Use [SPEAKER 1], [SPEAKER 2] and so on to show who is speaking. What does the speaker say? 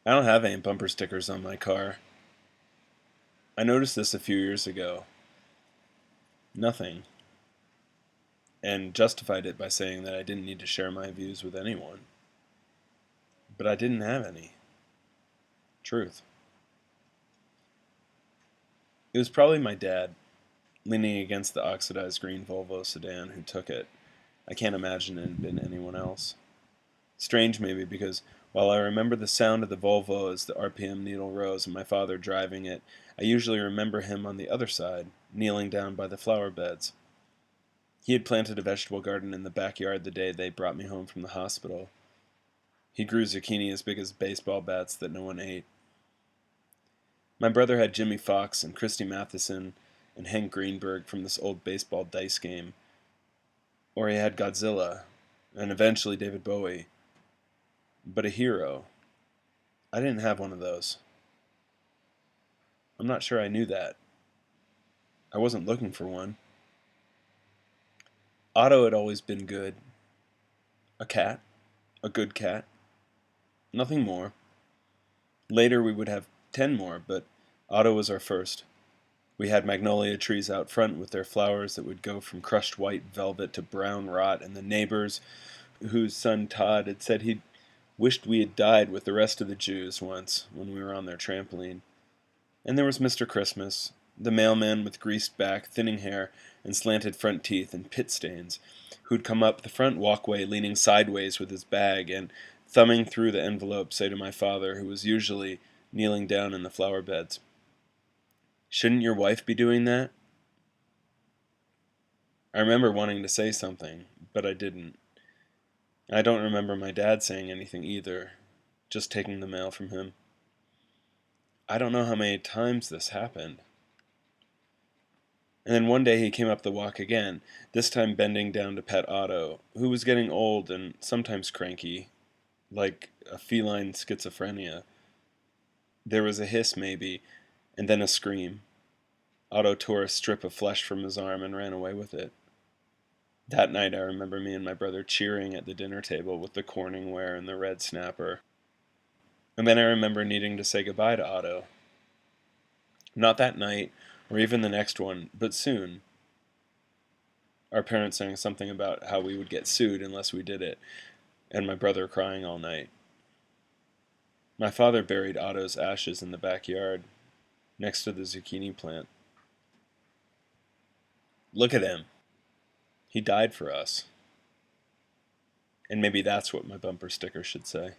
[SPEAKER 1] I don't have any bumper stickers on my car. I noticed this a few years ago. Nothing. And justified it by saying that I didn't need to share my views with anyone. But I didn't have any. Truth. It was probably my dad, leaning against the oxidized green Volvo sedan, who took it. I can't imagine it had been anyone else. Strange maybe, because while I remember the sound of the Volvo as the RPM needle rose and my father driving it, I usually remember him on the other side, kneeling down by the flower beds. He had planted a vegetable garden in the backyard the day they brought me home from the hospital. He grew zucchini as big as baseball bats that no one ate. My brother had Jimmy Fox and Christy Matheson and Hank Greenberg from this old baseball dice game. Or he had Godzilla, and eventually David Bowie. But a hero. I didn't have one of those. I'm not sure I knew that. I wasn't looking for one. Otto had always been good. A cat. A good cat. Nothing more. Later we would have 10 more, but Otto was our first. We had magnolia trees out front with their flowers that would go from crushed white velvet to brown rot, and the neighbors, whose son Todd had said he'd wished we had died with the rest of the Jews once when we were on their trampoline. And there was Mr. Christmas, the mailman with greased back, thinning hair, and slanted front teeth and pit stains, who'd come up the front walkway leaning sideways with his bag and, thumbing through the envelope, say to my father, who was usually kneeling down in the flower beds, "Shouldn't your wife be doing that?" I remember wanting to say something, but I didn't. I don't remember my dad saying anything either, just taking the mail from him. I don't know how many times this happened. And then one day he came up the walk again, this time bending down to pet Otto, who was getting old and sometimes cranky, like a feline schizophrenia. There was a hiss, maybe, and then a scream. Otto tore a strip of flesh from his arm and ran away with it. That night I remember me and my brother cheering at the dinner table with the Corningware and the red snapper. And then I remember needing to say goodbye to Otto. Not that night, or even the next one, but soon. Our parents saying something about how we would get sued unless we did it, and my brother crying all night. My father buried Otto's ashes in the backyard, next to the zucchini plant. Look at him. He died for us. And maybe that's what my bumper sticker should say.